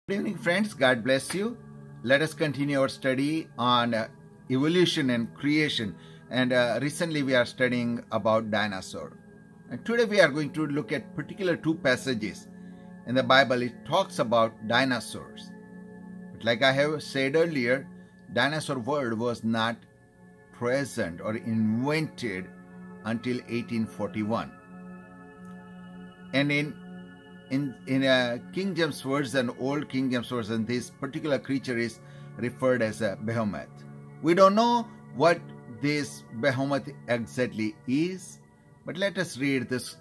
Good evening, friends. God bless you. Let us continue our study on evolution and creation. And recently we are studying about dinosaur. And today we are going to look at particular two passages in the Bible. It talks about dinosaurs. But like I have said earlier, dinosaur word was not present or invented until 1841. And in a King James version, old King James version, this particular creature is referred as a behemoth. We don't know what this behemoth exactly is, but let us read this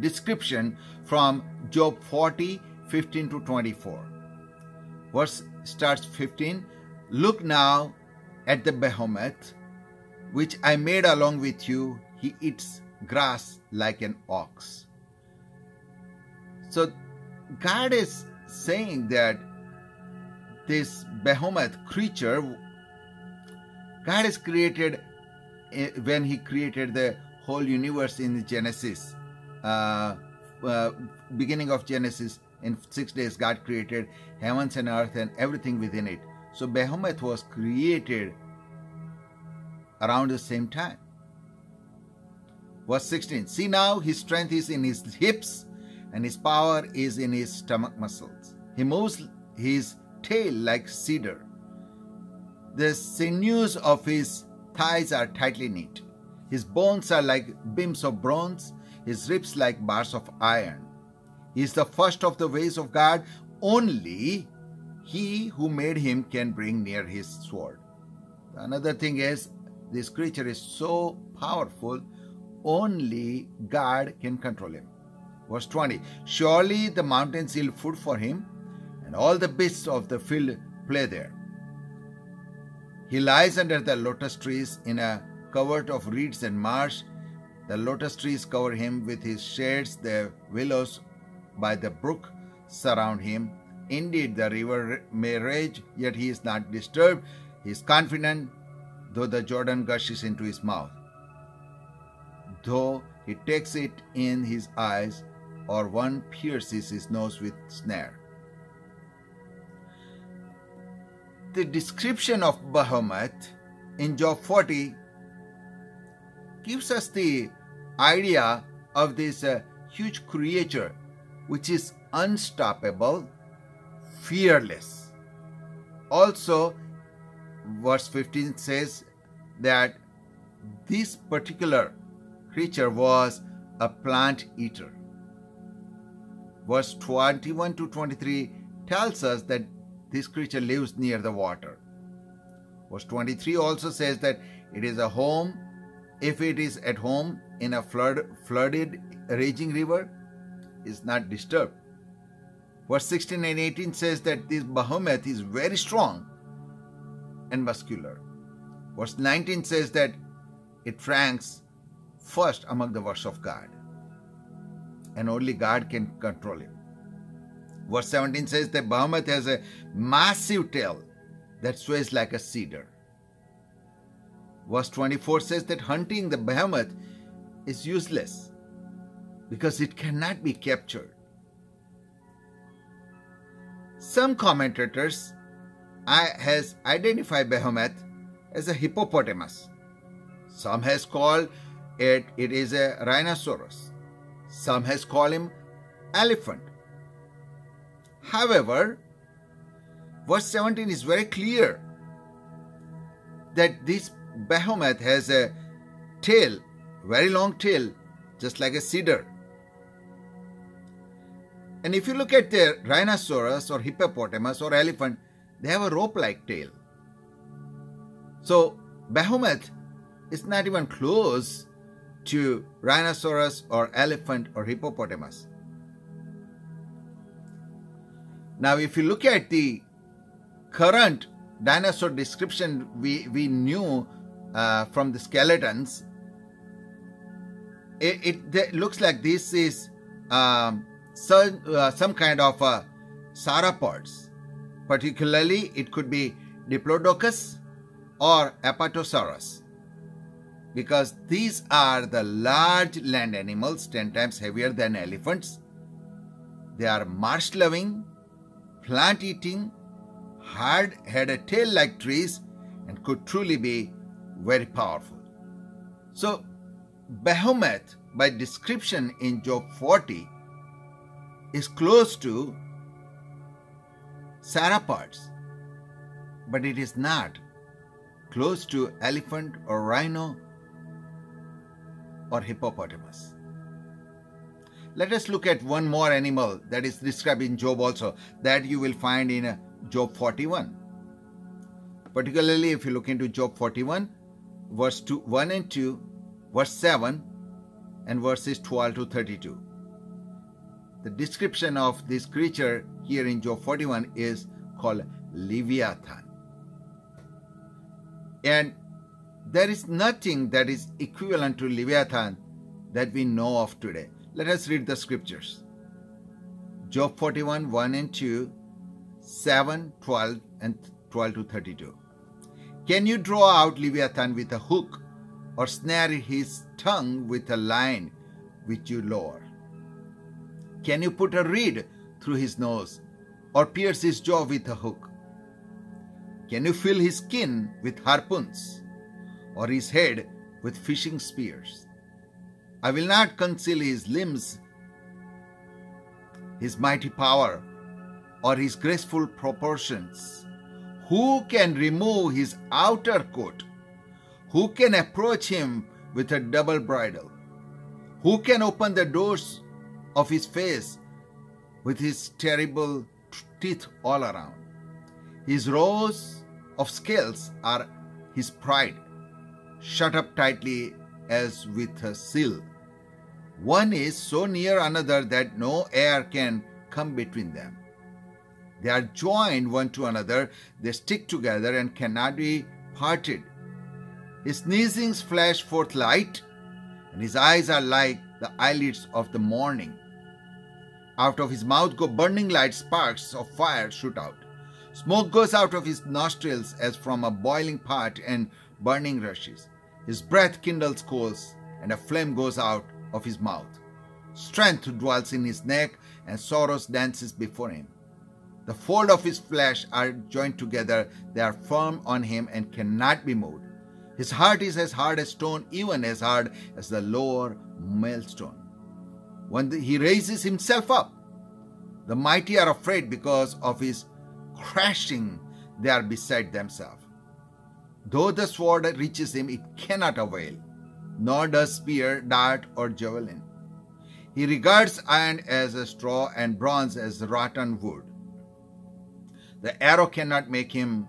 description from Job 40, 15 to 24. Verse starts 15. Look now at the behemoth, which I made along with you. He eats grass like an ox. So God is saying that this behemoth creature, God has created when He created the whole universe in Genesis, beginning of Genesis. In 6 days, God created heavens and earth and everything within it. So behemoth was created around the same time. Verse 16. See now, his strength is in his hips, and his power is in his stomach muscles. He moves his tail like cedar. The sinews of his thighs are tightly knit. His bones are like beams of bronze, his ribs like bars of iron. He is the first of the ways of God. Only he who made him can bring near his sword. Another thing is, this creature is so powerful, only God can control him. Verse 20. Surely the mountains yield food for him, and all the beasts of the field play there. He lies under the lotus trees in a covert of reeds and marsh. The lotus trees cover him with his shades. The willows by the brook surround him. Indeed, the river may rage, yet he is not disturbed. He is confident, though the Jordan gushes into his mouth. Though he takes it in his eyes, or one pierces his nose with snare. The description of Behomoth in Job 40 gives us the idea of this huge creature which is unstoppable, fearless. Also, verse 15 says that this particular creature was a plant eater. Verse 21 to 23 tells us that this creature lives near the water. Verse 23 also says that it is a home. If it is at home in a flooded, raging river, is not disturbed. Verse 16 and 18 says that this behemoth is very strong and muscular. Verse 19 says that it ranks first among the works of God, and only God can control him. Verse 17 says that behemoth has a massive tail that sways like a cedar. Verse 24 says that hunting the behemoth is useless because it cannot be captured. Some commentators has identified behemoth as a hippopotamus. Some has called it is a rhinoceros. Some has called him elephant. However, verse 17 is very clear that this behemoth has a tail, very long tail, just like a cedar. And if you look at the rhinoceros or hippopotamus or elephant, they have a rope-like tail. So behemoth is not even close to rhinoceros or elephant or hippopotamus. Now, if you look at the current dinosaur description we knew from the skeletons, it looks like this is some kind of sauropods. Particularly, it could be Diplodocus or Apatosaurus, because these are the large land animals 10 times heavier than elephants, They are marsh-loving, plant-eating, had a tail like trees, and could truly be very powerful. So, Behomoth, by description in Job 40, is close to sauropods, but it is not close to elephant or rhino or hippopotamus. Let us look at one more animal that is described in Job also, that you will find in Job 41. Particularly if you look into Job 41, verse 1 and 2, verse 7, and verses 12 to 32. The description of this creature here in Job 41 is called Liviathan. And there is nothing that is equivalent to Liviathan that we know of today. Let us read the scriptures. Job 41, 1 and 2, 7, 12, and 12 to 32. Can you draw out Liviathan with a hook, or snare his tongue with a line which you lower? Can you put a reed through his nose, or pierce his jaw with a hook? Can you fill his skin with harpoons, or his head with fishing spears? I will not conceal his limbs, his mighty power, or his graceful proportions. Who can remove his outer coat? Who can approach him with a double bridle? Who can open the doors of his face with his terrible teeth all around? His rows of scales are his pride, shut up tightly as with a seal. One is so near another that no air can come between them. They are joined one to another, they stick together and cannot be parted. His sneezings flash forth light, and his eyes are like the eyelids of the morning. Out of his mouth go burning light, sparks of fire shoot out. Smoke goes out of his nostrils as from a boiling pot, and burning rushes. His breath kindles coals, and a flame goes out of his mouth. Strength dwells in his neck, and sorrows dances before him. The fold of his flesh are joined together, they are firm on him and cannot be moved. His heart is as hard as stone, even as hard as the lower millstone. When he raises himself up, the mighty are afraid because of his crashing, they are beside themselves. Though the sword reaches him, it cannot avail, nor does spear, dart, or javelin. He regards iron as a straw and bronze as rotten wood. The arrow cannot make him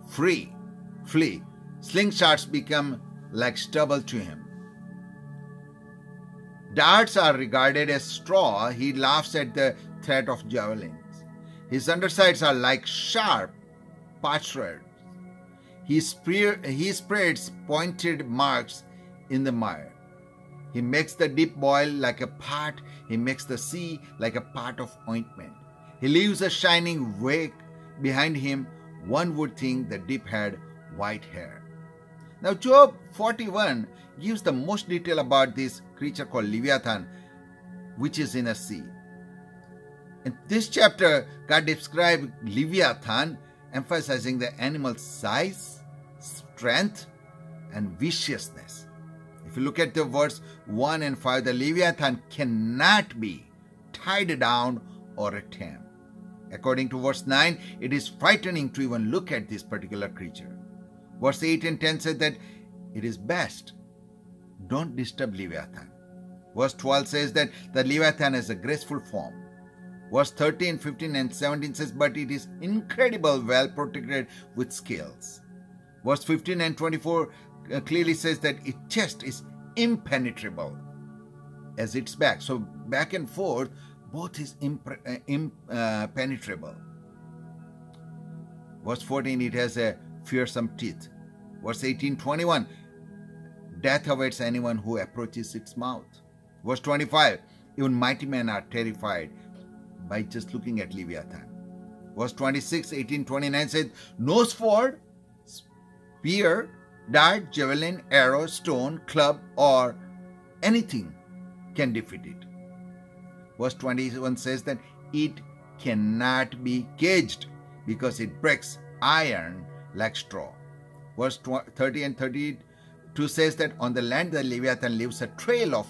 flee. Slingshots become like stubble to him. Darts are regarded as straw. He laughs at the threat of javelins. His undersides are like sharp potsherds. He spreads pointed marks in the mire. He makes the deep boil like a pot. He makes the sea like a pot of ointment. He leaves a shining wake behind him. One would think the deep had white hair. Now Job 41 gives the most detail about this creature called Liviathan, which is in a sea. In this chapter, God describes Liviathan, emphasizing the animal's size, strength, and viciousness. If you look at the verse 1 and 5, the Liviathan cannot be tied down or tamed. According to verse 9, it is frightening to even look at this particular creature. Verse 8 and 10 says that it is best, don't disturb Liviathan. Verse 12 says that the Liviathan has a graceful form. Verse 13, 15 and 17 says, but it is incredible well protected with scales. Verse 15 and 24 clearly says that its chest is impenetrable as its back. So back and forth, both is impenetrable. Verse 14, it has a fearsome teeth. Verse 18, 21, death awaits anyone who approaches its mouth. Verse 25, even mighty men are terrified by just looking at Liviathan. Verse 26, 18, 29 says, no sword, spear, dart, javelin, arrow, stone, club, or anything can defeat it. Verse 21 says that it cannot be caged because it breaks iron like straw. Verse 30 and 32 says that on the land the Leviathan leaves a trail of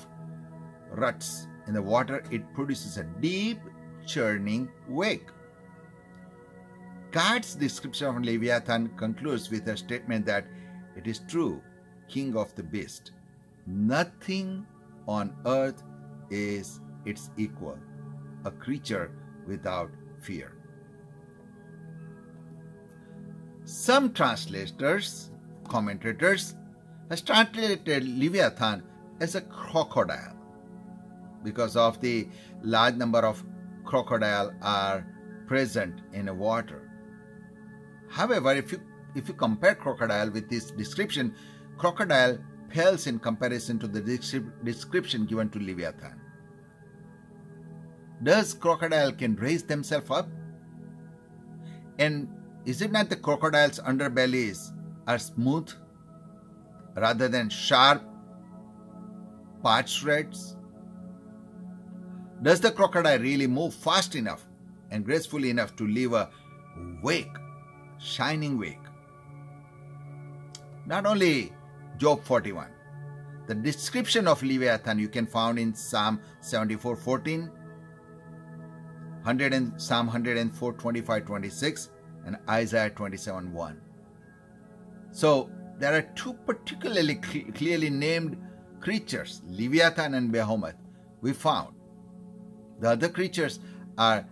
ruts. In the water it produces a deep churning wake. God's description of Leviathan concludes with a statement that it is true, king of the beast. Nothing on earth is its equal, a creature without fear. Some translators, commentators, has translated Leviathan as a crocodile because of the large number of crocodiles are present in the water. However, if you compare crocodile with this description, crocodile pales in comparison to the description given to Leviathan. Does crocodile can raise themselves up? And is it not the crocodile's underbellies are smooth rather than sharp, parched shreds? Does the crocodile really move fast enough and gracefully enough to leave a wake, shining wake? Not only Job 41. The description of Leviathan you can find in Psalm 74:14, Psalm 104, 25, 26, and Isaiah 27:1. So there are two particularly clearly named creatures, Leviathan and Behomoth, we found. The other creatures are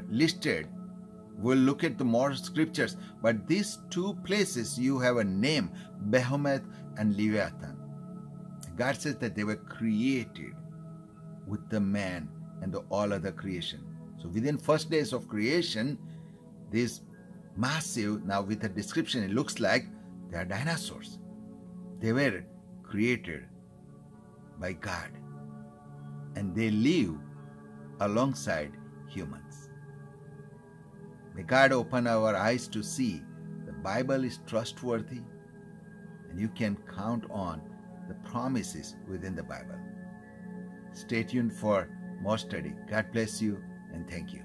listed. We'll look at the more scriptures, but these two places you have a name, Behomoth and Leviathan. God says that they were created with the man and the all other creation. So within first days of creation, this massive, now with a description, it looks like they are dinosaurs. They were created by God and they live alongside humans. May God open our eyes to see the Bible is trustworthy and you can count on the promises within the Bible. Stay tuned for more study. God bless you and thank you.